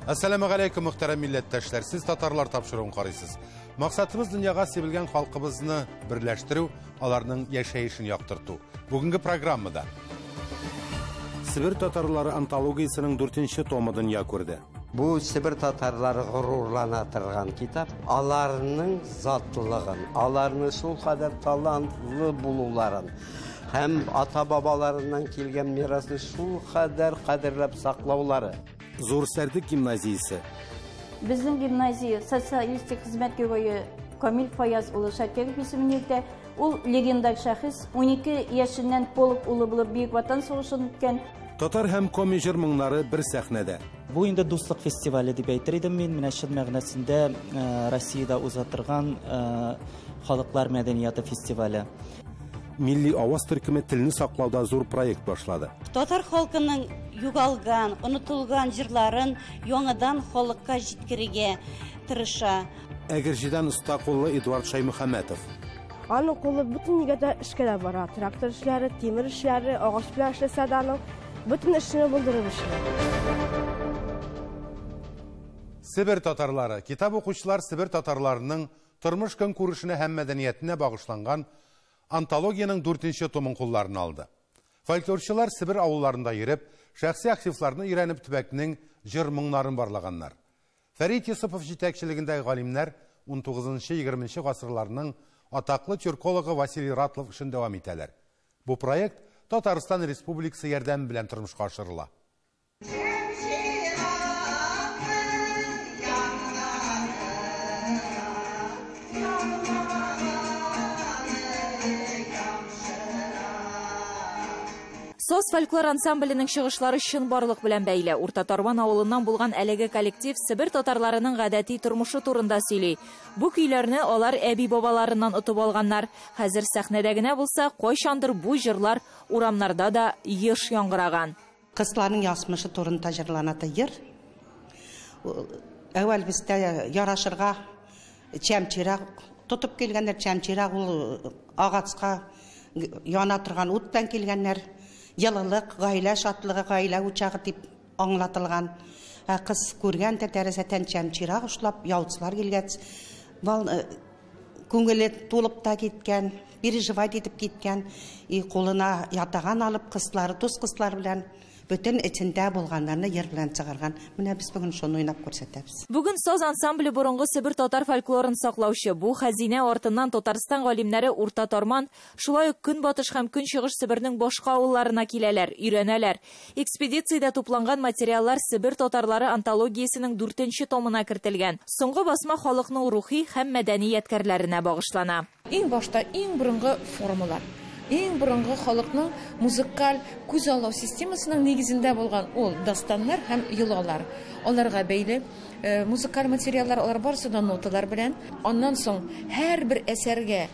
Assalamu alaikum muhtaram milletteşler. Siz Tatarlar tapşırığın qarıysız. Maqsadımız dünyaga sevilgen halkımızını birleştirүү, alarının yaşayışını yaktırtуу. Bugünkü programmada Sibir Tatarları antologiyasının 4-nji tomu dünya gördü. Bu Sibir Tatarları gururlanatırgan kitap, alarının zatlılığın, alarını şol kadar talantlı bululарын, hem ata babalarından kelgen mirasını şol kadar kadirlep saklaulары. Zorserdik gimnaziyasi. Bizning gimnaziya sotsialistik xizmat görevi Kamil Fayaz ulu Şakirov isminde ul legendar şahıs 12 yaşından polk ulu bulup Büyük Vatan Soğuşu'ndan ötken Tatar hem komijir mыңнары bir sahnede. Bu indi Dostluk Festivali deb aytar edim men. Менә шул мәгънәсендә Россиядә узатырган халыклар мәдәнияты фестивале. Milli Avaz Türküme tilini saklauda zor proyekt başladı. Tatar halkının югалган, unutulgan jırların яңадан халыкка җиткерергә тырыша. Әгерҗидән usta қоллы Эдуард Шаймөхәмәтов. Аның қолы бүтән нигәдә эшкә бара. Трактор эшләре, тимер эшләре, агач белән эшләсә дә аның бүтән эшне булдырып эшләр. Sibir Tatarları, kitap okuyucular Sibir Tatarlarının tırmış gün kuruşuna hem medeniyetine bağışlangan antologiyanın 4-nji tomun kullarını aldı. Folklorçular Sibir avullarında yürüp, şahsi aktiflerini irenip tübekinin jır mыңнарын barlaganlar. Ferit Yusupov jetekçiligindäki galimler 19-20 gasırlarının ataklı türkologu Vasiliy Ratlov için devam eteler. Bu proyekt Tataristan Respublikası yardımı bilen turmuşga aşırıla. Сос фольклор ансамблінің шығышлары шын барлық белән бәйле. Урта Тарман авылыннан булган әлеге коллектив Сибир татарларының гадәти тормышы турында сөйли. Бу көйләрне алар әби бабаларыннан отып алганнар. Хәзер сәхнәдә генә булса, кайчандыр бу җырлар урамнарда да еш яңгыраган. Кызларның ясмышы турында җырланата йыр. Әүвәл бездә ярашырга чәмчирак тотып килгәннәр, чәмчирак ул агацка яна торган ут белән килгәннәр. Ялылык, гаилә шатлыгы, гаилә учагы дип аңлатылган. Кыз күргән тәрәзәдән чәмчирак ушлап, яутсылар килгәч, күңеле тулып та киткән, переживать итеп киткән, кулына ятаган алып, кызлары, дус кызлар белән бүтән эчендә булганнарны йыр белән чыгарган. Менә без бүген шуны уйнап күрсәтәбез. Бүген Соз ансамбле борынгы Сибир татар фольклорын саклаучы. Бу хәзинә артыннан Татарстан галимнәре Урта Тарман, шулай ук Көнбатыш һәм Көнчыгыш Сибирның башка авылларына киләләр, өйрәнәләр. Экспедициядә тупланган материаллар Сибир татарлары антологиясының 4-нче томына кертелгән. Соңгы басма халыкның рухи һәм мәдәни ядкәрләренә багышлана. Иң башта иң борынгы формалар. Иң борынгы халыкның музыкаль күз алу системасының нигезендә булган ул дастаннар һәм йолалар. Аларга бәйле музыкаль материаллар, алар барысы да ноталар белән. Аннан соң һәр бер әсәргә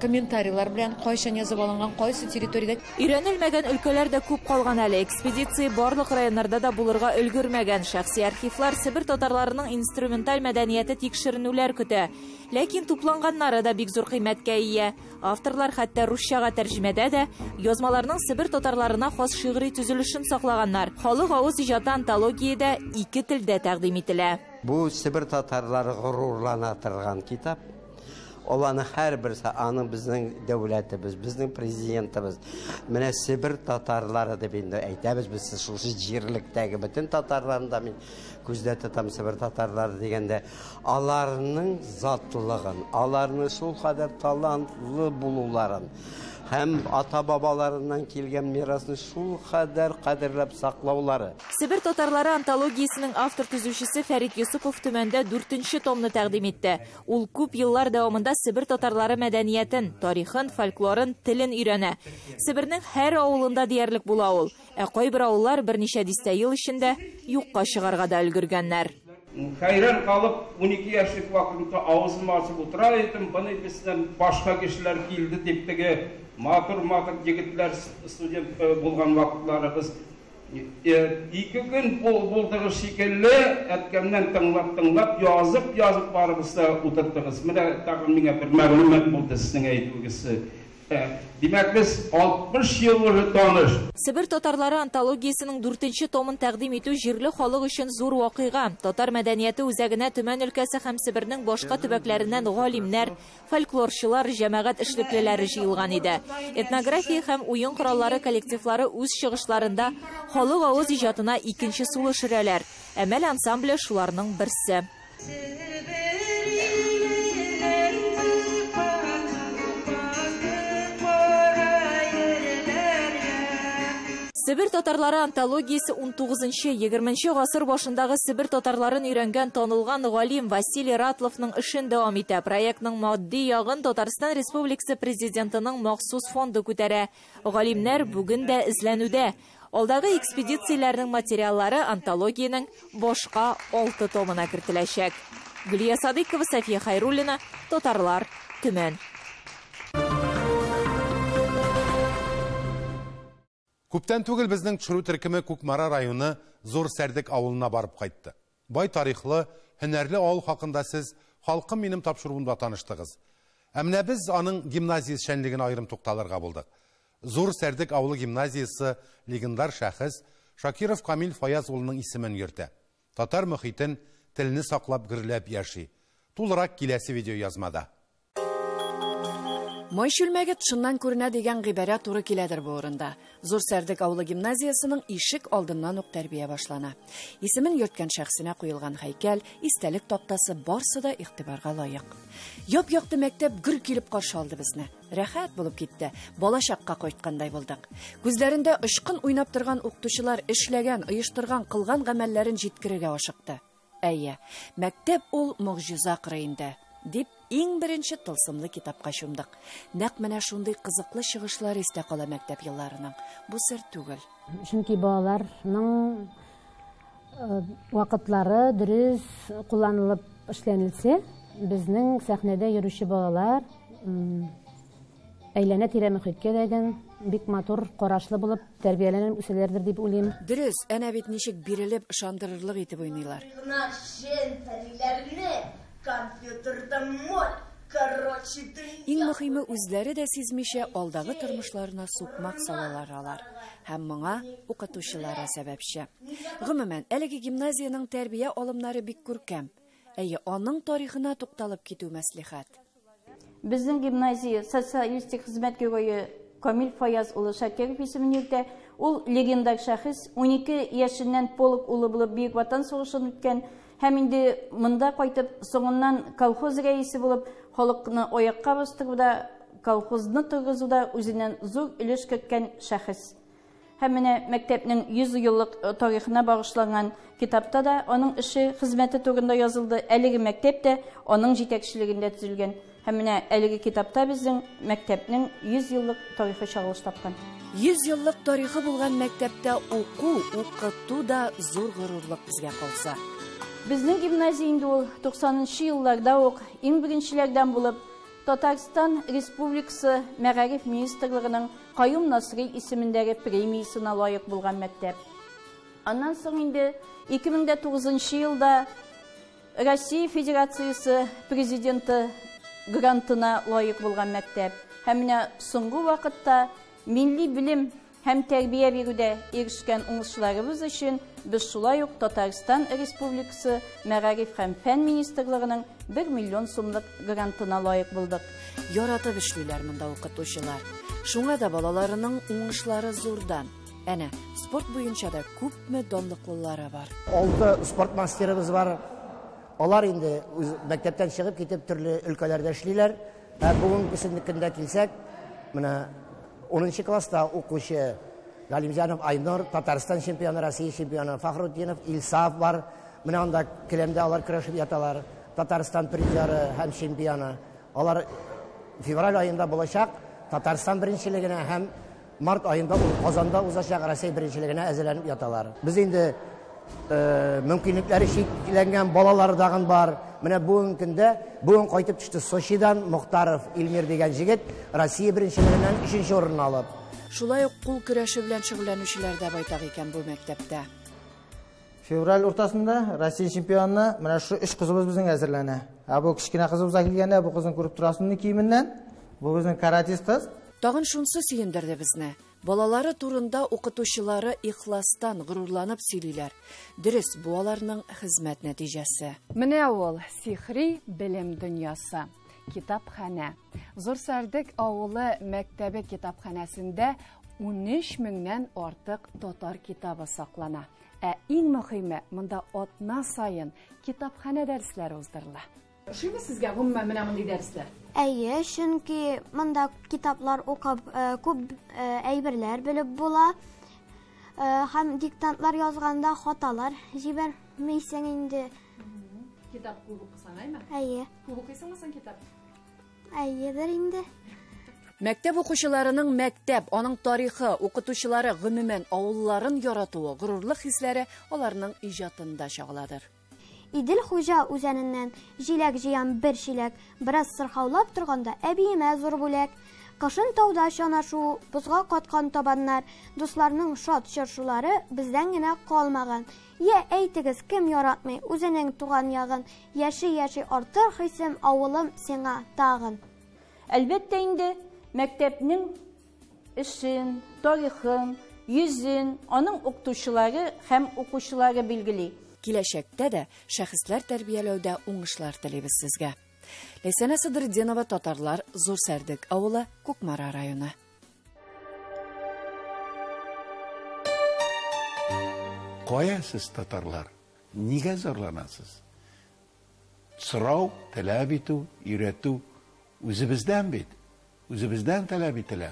комментарийлар белән кайчан язып алынган, кайсы территориядә. Өйрәнелмәгән өлкәләр дә күп калган әле. Экспедиция барлык районнарда да булырга өлгермәгән. Шәхси архивлар Сибир татарларының инструменталь мәдәнияте тикшеренүләр көтә. Ләкин тупланганнары да бик зур кыйммәткә ия. Авторлар хәтта русчага тәрҗемәдә дә язмаларның Сибир татарларына хас шигъри төзелешен саклаганнар. Халык авыз иҗаты антологиядә 2 телдә тәкъдим ителә. Bu Sibir Tatarları gururlanatırgan kitap. Olanı her birisi anı bizning devletimiz, bizning prezidentimiz. Менә Sibir Tatarları deb endi aytamiz biz şu җирлектәге bütün Tatarlarны да мен күздә тотам Sibir Tatarları дигәндә аларның затлылыгын, аларны шул кадәр талантлы булуларын, hem ata babalarından kelgen mirasını şul kadar kadirlep saklaulары. Sibir татарлары антологиясының автор төзүчесе Фәрит Йосыпов төмәндә 4-нче томны тәкъдим итте. Ул күп еллар дәвамында Сибир татарлары мәдәниятен, тарихын, фольклорын, телен өйрәнә. Сибирның һәр авылында диярлек була ул. Кайбер авыллар берничә дистә ел эчендә юкка чыгарга да өлгергәннәр. Hayran kalıp 12 yaşlık vakitinde ağzımı açıp oturaydım. Bana bizden başka kişiler geldi dipteki makır yigitler student bulgan vakitlarımız. 2 gün bulduğu şekilde etkenden tınlap yazıp barımızda oturttunuz. Mene takım bir məlumat buldu sizin aytılgısı. Демәк, без 60 ел уже таныш. Себер татарлары антологиясының 4-нче томын тәкъдим итү җирле халык өчен зур вакыйга. Татар мәдәнияте үзәгенә Төмән өлкәсе һәм Себернең башка төбәкләреннән галимнәр, фольклорчылар, җәмәгать эшлеклеләре җыелган иде. Этнография һәм уен кораллары коллективлары үз чыгышларында халык авыз иҗатына икенче сулыш төшерәләр. Әмәл ансамбле шуларның берсе. Себер татарлары антологиясе 19-20 гасыр башындагы Себер татарларын өйрәнгән танылган галим Василий Ратловның эшен дәвам итә. Проектның матди ягын Татарстан Республикасы президентының махсус фонды күтәрә. Галимнәр бүген дә эзләнүдә. Алдагы экспедицияләрнең материаллары антологиянең башка 6 томына кертеләчәк. Гөлия Садыкова, София Хайруллина, Татарлар, Төмән. Күптән түгел безнең Төшерү төркеме Күкмара районы Зур Сәрдек авылына барып кайтты. Бай тарихлы, һөнәрле авыл хакында сез халкым минем тапшыруында таныштыгыз. Ә менә без аның гимназия эшчәнлеген аерым тукталырга булдык. Зур Сәрдек авылы гимназиясы легендар шәхес Шакиров Камил Фаяз улының исемен йөртә. Татар мөхитен, телне саклап гөрләп яши. Тулырак киләсе видео язмада. Май шүлмәге тышыннан күренә дигән гыйбарә туры киләдер бу урында. Зур Сәрдек авылы гимназиясының ишек алдыннан ук тәрбия башлана. Исемен йөрткән шәхсенә куелган һәйкәл, истәлек тактасы барсы да игътибарга лаек. Яп-якты мәктәп гөр килеп каршы алды безне. Рәхәт булып китте. Балачакка кайткандай булдык. Күзләрендә ышкын уйнап торган укытучылар эшләгән, оештырган, кылган гамәлләрен җиткерергә ашыкты. Әйе, мәктәп ул могҗиза кырыенда. Дип, иң беренче тылсымлы китапка чумдык. Нәкъ менә шундый кызыклы чыгышлар истә кала мәктәп елларының. Бу сер түгел. Чөнки балаларның вакытлары дөрес кулланылып эшләнелсә, безнең сәхнәдә йөрүче балалар әйләнә-тирә мөхиткә дәгән бик матур, карашлы булып тәрбияләнеп үсәләрдер дип уйлыйм. Дөрес, әнә бит ничек бирелеп ышандырырлык итеп уйныйлар. Иң мөһиме, үзләре дә сизмичә алдагы тормышларына сукмак салалар алар. Һәм моңа укытучылары сәбәпче. Гомумән, әлеге гимназияның тәрбия алымнары бик күркәм. Әйе, аның тарихына тукталып китү мәслихәт. Безнең гимназия социалистик хезмәт герое Камил Фаяз улы Шакиров исемен йөртә. Ул легендар шәхес, 12 яшеннән полк улы булып Бөек Ватан сугышын үткән. Һәм инде монда кайтып, соңыннан колхоз рәисе булып, халыкны аякка бастыруда, колхозны торгызуда үзеннән зур өлеш керткән шәхес. Һәм менә мәктәпнең 100 еллык тарихына багышланган китапта да аның эше, хезмәте турында язылды. Әлеге мәктәп тә аның җитәкчелегендә төзелгән. Һәм менә әлеге китапта безнең мәктәпнең 100 еллык тарихы чагылыш тапкан. 100 еллык тарихы булган мәктәптә укыту да зур горурлык безгә калса. Безнең гимназия инде ул 90-нчы елларда ук иң беренчеләрдән булып Татарстан Республикасы Мәгариф министрлыгының Каюм Насри исемендәге премиясына лаек булган мәктәп. Аннан соң инде 2009 елда Россия Федерациясы президенты грантына лаек булган мәктәп. Һәм менә соңгы вакытта милли билем һәм тәрбия бирүдә ирешкән уңышларыбыз өчен без шулай ук Татарстан Республикасы Мәгариф һәм фән министрлыгының 1 миллион сумлык грантына лаек булдык. Яратып эшлиләр монда укытучылар. Шуңа да балаларының уңышлары зурдан. Әнә, спорт буенча да күпме данлыклылары бар. 6 спорт мастерыбыз бар. Алар инде мәктәптән чыгып китеп төрле өлкәләрдә эшлиләр. Бүгенге көндә килсәк, менә 10-нчы класста укучы Галимҗанов Айнур, Татарстан чемпионы, Россия чемпионы Фахрутдинов, Илсаф бар. Менә анда келәмдә алар көрәшеп яталар. Татарстан призеры һәм чемпионы. Алар февраль айында булачак Татарстан беренчелегенә һәм март айында Казанда узачак Россия беренчелегенә әзерләнеп яталар. Без инде мөмкинлекләре чикләнгән балалар дагын бар. Менә бүген кайтып төште Сочидан Мохтаров Илмир дигән җегет Россия беренчелегеннән 3нче урынны алып. Шулай ук кул көрәше белән шөгыльләнүчеләр дә байтак икән бу мәктәптә. Февраль уртасында Россия чемпионы менә шу 3 кызыбыз безнең әзерләнә. Бу кичкенә кызыбыз килгәндә, бу кызның күреп торасыңны киеменнән. Бу безнең каратист кыз. Тагын шунсы сөендерде безне. Балалары турында укытучылары ихластан горурланып сөйлиләр. Дөрес, бу аларның хезмәт нәтиҗәсе. Менә ул сихри белем дөньясы. Китапханә. Зурсәрдек авылы мәктәбе китапханәсендә 13 меңнән артык татар китабы саклана. Иң мөһиме, монда атна сайын китапханә дәресләре уздырыла. Шуңа сезгә гомумән менә мондый дәресләр? Әйе, чөнки монда китаплар укып, күп әйберләр белеп була. Һәм диктантлар язганда хаталар җибәрмисең инде. Китап күп укысаңаймы? Әйе. Күп укыйсыңмы син китап? Әйедер инде. Мәктәп укучыларының мәктәп, аның тарихы, укытучылары гомумән авылларын яратуы, горурлык хисләре аларның иҗатында чагыладыр. Идел хуҗа үзәненнән җиләк җыян бер чиләк, бераз сырхаулап торганда әбиемә зур бүләк. Кышын тауда чанашу, бузга каткан табаннар, дусларның шат чыршулары бездән генә калмаган. Я әйтегез, кем яратмый үзенең туган ягын, яши артыр хисем авылым сиңа тагын. Әлбәттә инде мәктәпнең эшен, тарихын, йөзен аның укытучылары һәм укучылары билгели. Киләчәктә дә шәхесләр тәрбияләүдә уңышлар телибез сезгә. Ләйсәнә Сыдырдинова, татарлар, Зурсәрдек авылы, Кукмара районы. Кая сез, татарлар? Нигә зарланасыз? Сорау, таләп итү, өйрәтү үзебездән бит. Үзебездән таләп ителә.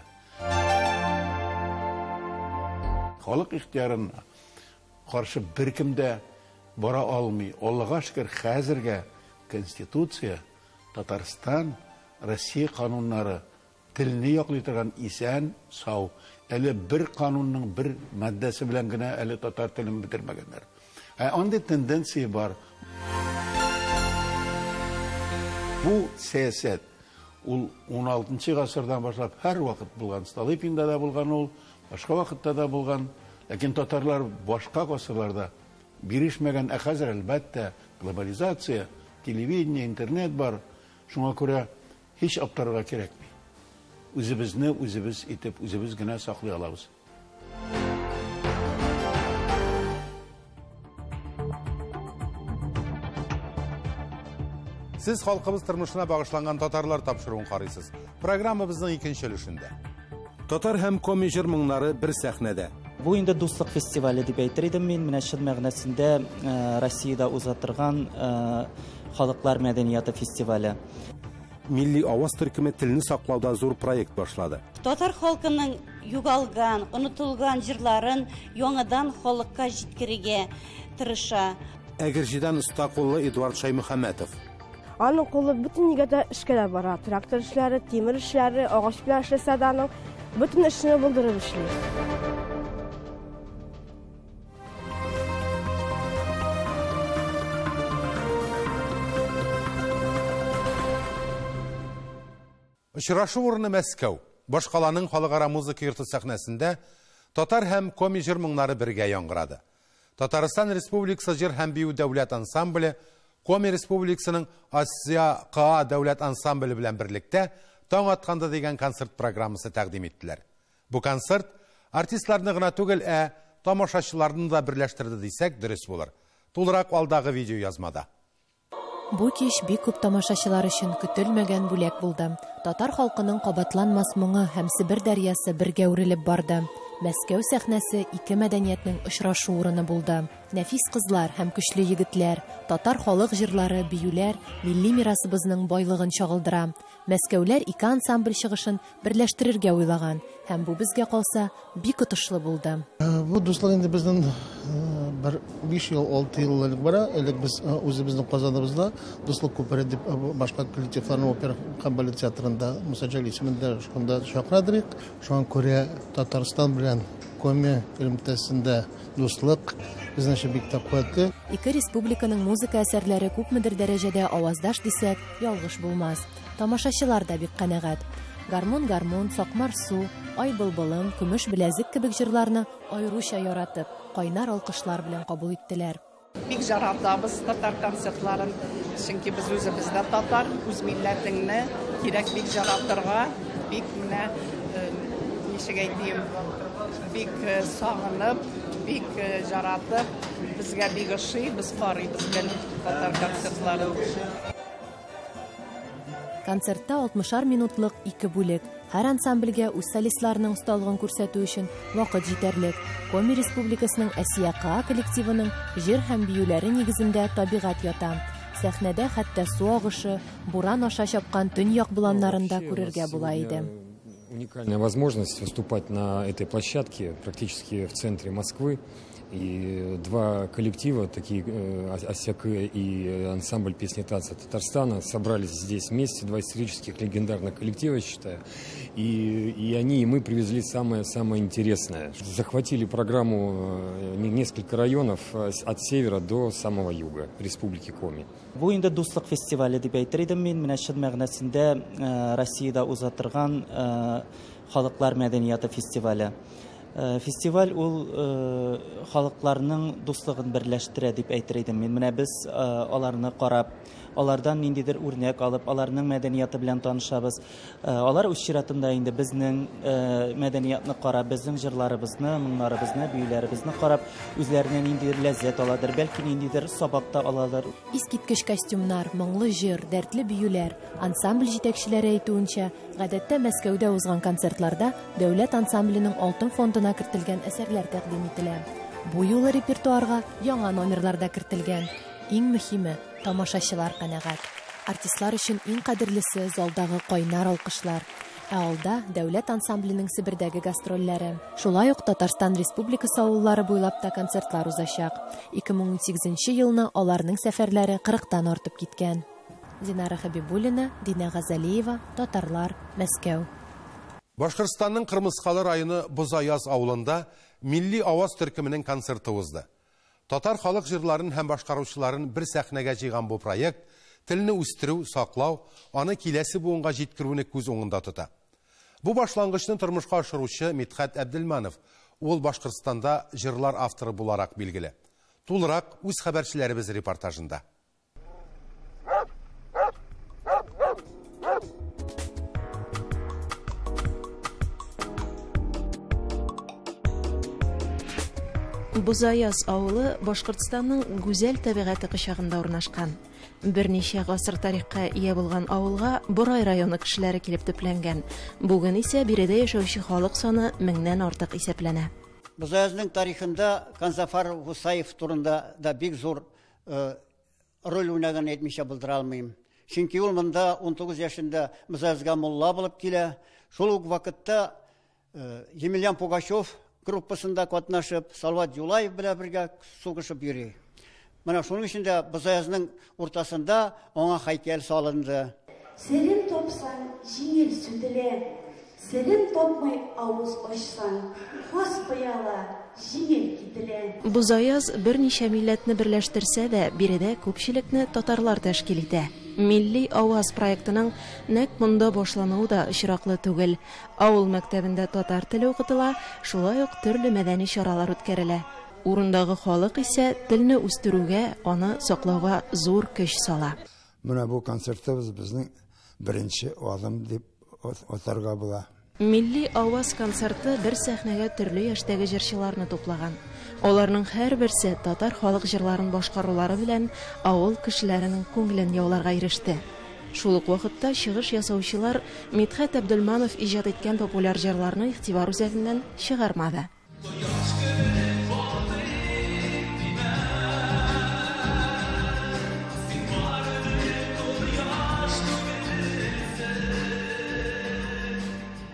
Халык ихтиярына каршы беркем дә бара алмый. Аллага шөкер, хәзергә Конституция, Татарстан, Россия кануннары телне яклый торган исән, сау. Әле бер канунның бер маддәсе белән генә әле татар телен бетермәгәннәр. Андый тенденция бар. Бу сәясәт ул 16-нчы гасырдан башлап һәр вакыт булган. Столыпинда да булган ул, башка вакытта да булган. Ләкин татарлар башка гасырларда бирешмәгән, хәзер әлбәттә глобализация, телевидение, интернет бар. Шуңа күрә һич аптырарга кирәкми. Үзебезне үзебез итеп, үзебез генә саклый алабыз. Сез халкыбыз тормышына багышланган татарлар тапшыруын карыйсыз. Программабызның икенче өлешендә. Татар һәм коми җыр моңнары бер сәхнәдә. Бу инде дуслык фестивале дип әйтер идем мин. Менә шул мәгънәсендә Россиядә узатырган халыклар мәдәнияты фестивале. Милли аваз төркеме телне саклауда зур проект башлады. Татар халкының югалган, онытылган җырларын яңадан халыкка җиткерергә тырыша. Әгерҗидән оста куллы Эдуард Шаймөхәммәтов. Аның кулы бөтен нигәдә эшкә бара. Трактор эшләре, тимер эшләре, агач белән эшләсә дә аның бөтен эшне булдырып эшли. Очрашу урыны Мәскәү. Башкаланың халыкара музыка йорты сәхнәсендә татар һәм коми җыр моңнары бергә яңгырады. Татарстан Республикасы җыр һәм бию дәүләт ансамбле Коми Республикасының Асия КА дәүләт ансамбле белән берлектә таң атканда дигән концерт программасы тәкъдим иттеләр. Бу концерт артистларны гына түгел, тамашачыларны да берләштерде дисәк дөрес булыр. Тулырак алдагы видео язмада. Бу кич бик күп тамашачылар өчен көтелмәгән бүләк булды. Татар халкының кабатланмас моңы һәм Себер дәрьясы бергә үрелеп барды. Мәскәү сәхнәсе ике мәдәниятнең очрашу урыны булды. Нәфис кызлар һәм көчле егетләр, татар халык җырлары, биюләр милли мирасыбызның байлыгын чагылдыра. Мәскәүләр ике ансамбль чыгышын берләштерергә уйлаган һәм бу безгә калса бик отышлы булды. Бу дуслык инде безнең бер 5 ел, 6 ел элек бара, элек без үзебезнең Казаныбызда дуслык күпере дип башка коллективларның опера һәм балет театрында Муса Җәлил исемендә шунда чакырдык. Шуңа күрә Татарстан белән Коми элемтәсендә дуслык безнең өчен бик куәтле. Ике республиканың музыка әсәрләре күпмедер дәрәҗәдә аваздаш дисәк, ялгыш булмас. Тамашачылар да бик канәгать. Гармун, Сакмар су, Ай былбылым, Көмеш беләзек кебек җырларны аеруча яратып, кайнар алкышлар белән кабул иттеләр. Бик яратабыз татар концертларын, чөнки без үзебездә татар, үз милләтеңне кирәк бик яратырга, бик менә кешегә әйтим, бик сагынып, бик жаратып, безгә бик ошый, без карыйбыз татар концертларын. Концертта 60 минутлык 2 бүлек. Һәр ансамбльгә үз солистларының осталыгын күрсәтү өчен вакыт җитәрлек. Коми Республикасының Асия КА коллективының җыр һәм биюләре нигезендә табигать ята. Сәхнәдә хәтта су агышы, буран аша чапкан төньяк боланнарында күрергә була иде. Уникальная возможность выступать на этой площадке практически в центре Москвы. И два коллектива, такие Асяк и ансамбль песни танца Татарстана, собрались здесь вместе, два исторических легендарных коллектива, я считаю. И они, и мы привезли самое интересное. Захватили программу несколько районов от севера до самого юга Республики Коми. Бу инде дуслык фестивале дип әйтер идем мин. Менә шул мәгънәсендә Россиядә узатырган халыклар мәдәнияты фестивале. Фестиваль ул халыкларның дуслыгын берләштерә дип әйтер идем мин. Менә без аларны карап, алардан ниндидер үрнәк алып, аларның мәдәнияты белән танышабыз. Алар үз чиратында инде безнең мәдәниятны карап, безнең җырларыбызны, моңнарыбызны, биюләребезне карап, үзләренә ниндидер ләззәт алалар, бәлки ниндидер сабакта алалар. Искиткеч костюмнар, моңлы җыр, дәртле биюләр, ансамбль җитәкчеләре әйтүенчә, гадәттә Мәскәүдә узган концертларда дәүләт ансамбленең алтын фондына кертелгән әсәрләр тәкъдим ителә. Бу юлы репертуарга яңа номерлар да кертелгән. Иң мөһиме — тамашачылар канәгать. Артистлар өчен иң кадерлесе залдагы кайнар алкышлар. Ә алда дәүләт ансамбленең Себердәге гастрольләре. Шулай ук Татарстан Республикасы авыллары буйлап та концертлар узачак. 2018 елны аларның сәфәрләре 40-тан артып киткән. Динара Хабибуллина, Дина Газалиева, Татарлар, Мәскәү. Башкортстанның Кырмыскалы районы Бузаяз авылында милли аваз төркеменең концерты узды. Татар халык җырларын һәм башкаручыларын бер сәхнәгә җыйган бу проект телне үстерү, саклау, аны киләсе буынга җиткерүне күз уңында тота. Бу башлангычны тормышка ашыручы Мидхәт Әбделманов, ул Башкортстанда җырлар авторы буларак билгеле. Тулырак үз хәбәрчеләребез репортажында. Бузаяз авылы Башкортстанның гүзәл табигате кочагында урнашкан. Берничә гасыр тарихка ия булган авылга Борай районы кешеләре килеп төпләнгән. Бүген исә биредә яшәүче халык саны 1000-нән артык исәпләнә. Бузаязның тарихында Канзафар Хусаев турында да бик зур роль уйнаган әйтмичә булдыра алмыйм. Чөнки ул монда 19 яшында Бузаязга мулла булып килә. Шул ук вакытта Емельян Пугачев группасында катнашып, Салават Юлаев белән бергә сугышып йөри. Менә шуның өчен дә Бузаязның уртасында аңа һәйкәл салынды. Серен топсаң, җиңел сүтелә. Серен топмай авыз ачсаң, хас пыяла, җиңел кителә. Бузаяз берничә милләтне берләштерсә дә, биредә күпчелекне татарлар тәшкил итә. Милли аваз проектының нәкъ монда башлануы да очраклы түгел. Авыл мәктәбендә татар теле укытыла, шулай ук төрле мәдәни чаралар үткәрелә. Урындагы халык исә телне үстерүгә, аны саклауга зур көч сала. Менә бу концертыбыз безнең беренче адым дип атарга була. Милли аваз концерты бер сәхнәгә төрле яшьтәге җырчыларны туплаган. Аларның һәрберсе татар халык җырларын башкарулары белән авыл кешеләренең күңелен яуларга иреште. Шул ук вакытта чыгыш ясаучылар Мидхәт Әбделманов иҗат иткән популяр җырларны игътибар үзәгеннән чыгармады.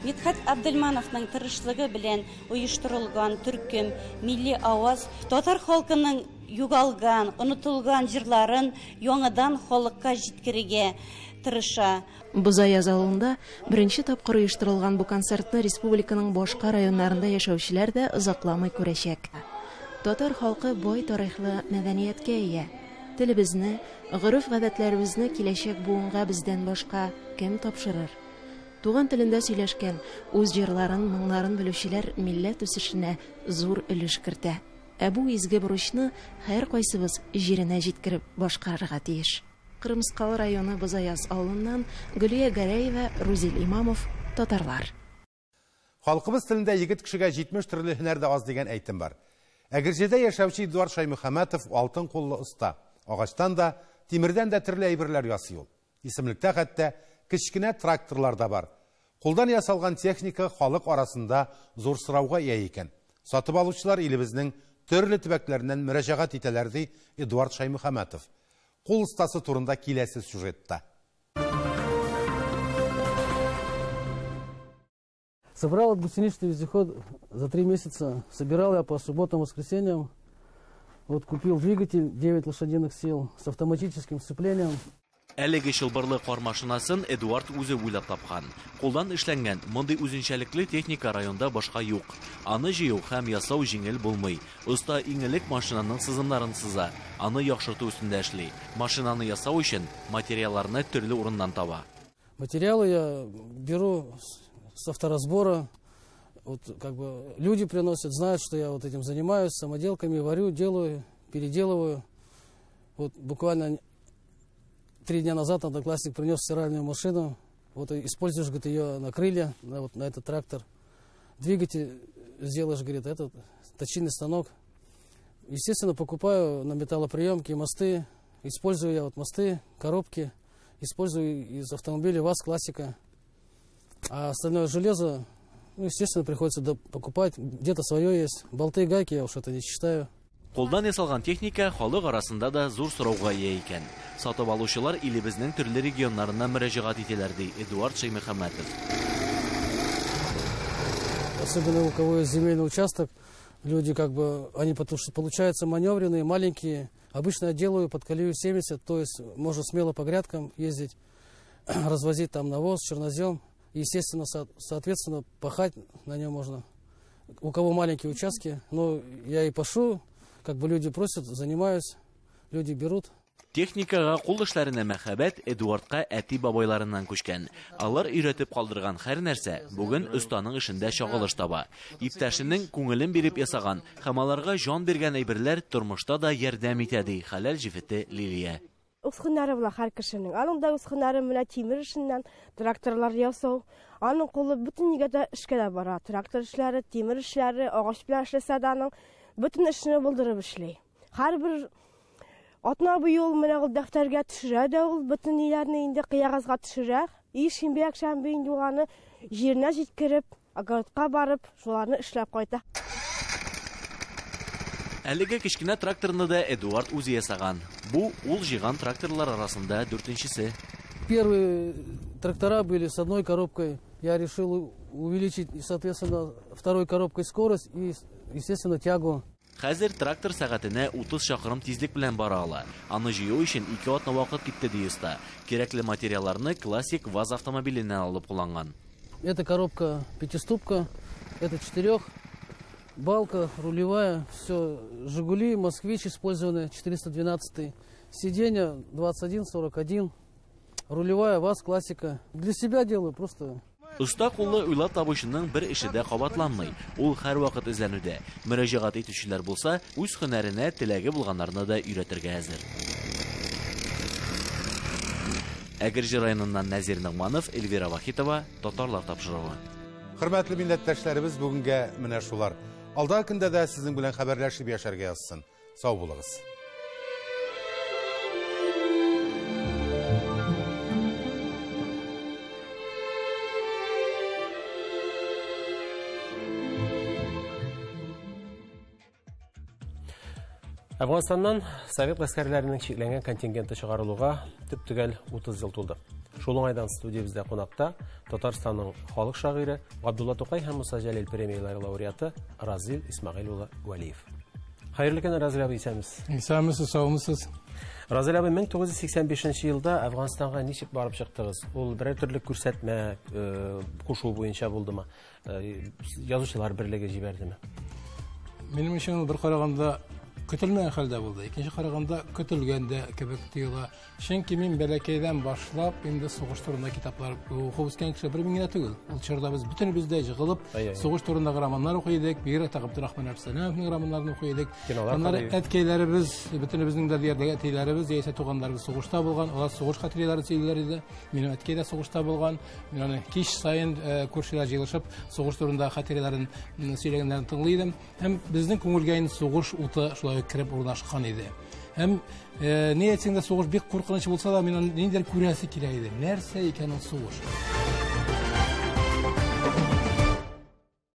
Мидхәт Әбделмановның тырышлыгы белән оештырылган төркем милли аваз татар халкының югалган, онытылган җырларын яңадан халыкка җиткерергә тырыша. Бузаяз авылында беренче тапкыр оештырылган бу концертны республиканың башка районнарында яшәүчеләр дә озакламый күрәчәк. Татар халкы бай тарихлы мәдәнияткә ия. Телебезне, гореф-гадәтләребезне киләчәк буынга бездән башка кем тапшырыр? Туган телендә сөйләшкән, үз җырларын, моңнарын белүчеләр милләт үсешенә зур өлеш кертә. Ә бу изге бурычны һәр кайсыбыз җиренә җиткереп башкарырга тиеш. Кырмыскалы районы Бузаяз авылыннан Гөлия Гәрәева, Рузил Имамов, Татарлар. Халқыбыз тілінде егет кішіге 70 түрлі һөнәрдә аз деген әйтем бар. Әгерҗедә яшәүче Эдуард Шаймөхәмәтов алтын куллы оста. Агачтан да, тимердән дә төрле әйберләр ясый ул. Исемлектә хәтта кечкенә тракторлар да бар. Кулдан ясалган техника халык арасында зур сорауга ия икән. Сатып алучылар илебезнең төрле төбәкләреннән мөрәҗәгать итәләр ди Эдуард Шаймөхәмәтов. Кул остасы турында киләсе сюжетта. Собрал гусеничный вездеход за 3 месяца. Собирал я по субботам, воскресеньям. Вот купил двигатель 9 лошадиных сил с автоматическим сцеплением. Әлеге чылбырлы кар машинасын Эдуард үзе уйлап тапкан. Кулдан эшләнгән мондый үзенчәлекле техника районда башка юк. Аны җыю һәм ясау җиңел булмый. Уста иңелек машинаның сызымнарын сыза, аны яхшырту өстендә эшли. Машинаны ясау өчен материалларны төрле урыннан таба. Материалы я беру с авторазбора. Вот как бы люди приносят, знают, что я вот этим занимаюсь, самоделками варю, делаю, переделываю. Вот буквально 3 дня назад одноклассник принес стиральную машину. Вот используешь, говорит, ее на крылья, вот на этот трактор. Двигатель сделаешь, говорит, этот точильный станок. Естественно, покупаю на металлоприемки мосты. Использую я вот мосты, коробки. Использую из автомобиля ВАЗ классика. А остальное железо, ну, естественно, приходится покупать. Где-то свое есть. Болты, гайки, я уж это не считаю. Қолдан ясалган техника халык арасында да зур сорауга ия икән. Сатып алучылар илебезнең төрле регионнарына мөрәҗәгать итәләр ди Эдуард Шаймөхәмәтов. Особенно у кого есть земельный участок, люди как бы, они получаются маневренные, маленькие. Обычно я делаю под колею 70, то есть можно смело по грядкам ездить, развозить там навоз, чернозем. Естественно, соответственно, пахать на нем можно. У кого маленькие участки, но я и пашу, как бы люди просят, занимаюсь, люди берут. Техникага кул эшләренә мәхәббәт Эдуардка әти бабайларыннан күчкән. Алар өйрәтеп калдырган һәр нәрсә бүген останың эшендә чагылыш таба. Иптәшенең күңелен биреп ясаган һәм аларга җан биргән әйберләр тормышта да ярдәм итә ди хәләл җифете Лилия. Усхыннары була һәр кешенең. Аның да усхыннары менә тимер эшеннән, тракторлар ясау. Аның кулы бөтен нигә эшкә дә бара. Трактор эшләре, тимер эшләре, агач белән эшләсә дә аның бөтен эшне булдырып эшли. Һәрбер атна буе ул менә ул дәфтәргә төшерә дә ул бөтен ниләрне инде кыягызга төшерә. Шимбә якшәмбе инде аны җиренә җиткереп, огородка барып, шуларны эшләп кайта. Әлеге кечкенә тракторны да Эдуард үзе ясаган. Бу ул җыйган тракторлар арасында 4-нчесе. Первые трактора были с одной коробкой. Я решил увеличить, соответственно, второй коробкой скорость и, естественно, тягу. Хәзер трактор сәгатенә 30 чакрым тизлек белән бара ала. Аны җыю өчен 2 атна вакыт китте ди уста. Кирәкле материалларны классик ВАЗ автомобиленнән алып кулланган. Это коробка пятиступка, это 4, балка рулевая, все Жигули, Москвич использованы, 412, сиденье 21-41, рулевая ВАЗ классика. Для себя делаю просто. Уста куллы уйлап табучының бер эше дә кабатланмый. Ул һәр вакыт эзләнүдә. Мөрәҗәгать итүчеләр булса, үз һөнәренә теләге булганнарны да өйрәтергә әзер. Әгерҗе районыннан Нәзир Нигъманов, Эльвира Вахитова, Татарлар тапшыруы. Хөрмәтле милләттәшләребез, бүгенгә менә шулар. Алда көндә дә сезнең белән хәбәрләшеп яшәргә язсын. Сау булыгыз. Әфғанстаннан совет гаскәрләренең чикләнгән контингенты чыгарылуга төп-төгәл 30 ел тулды. Шул уңайдан студиябездә кунакта Татарстанның халык шагыйре Габдулла Тукай һәм Муса Җәлил премияләре лауреаты Разил Исмәгыйль улы Вәлиев. Хәерле көн, Разил абый, исәнмесез? Исәнмесез, саумысыз? Разил абый, 1985 елда Әфғанстанга ничек барып чыктыгыз? Ул берәр төрле күрсәтмә кушу буенча булдымы? Язучылар берлеге җибәрдеме? Минем өчен бер караганда көтелмәгән хәлдә булды. Икенче караганда көтелгәндә кебек тоела. Чөнки мин бәләкәйдән башлап инде сугыш турында китаплар укып үскән кеше бер меңгә түгел. Ул чорда без бөтенебез дә җыгылып, сугыш турындагы романнар укый идек, бигрәк тә Габдурахман Әфсәнәвнең романнарын укый идек. Аннары әткәйләребез, бөтенебезнең дә диярдәге әтиләребез, яисә туганнарыбыз сугышта булган, алар сугыш хатирәләрен сөйлиләр иде. Минем әткәй дә сугышта булган. Мин аны кич сайын күршеләр җыелышып, сугыш турында хатирәләрен сөйләгәннәрен тыңлый идем. Һәм безнең күңелгә инде сугыш уты шулай кирип урнашкан иде. Һәм ни әйтсәң дә сугыш бик куркыныч булса да, мин ниндидер күрәсе килә иде. Нәрсә икән ул сугыш?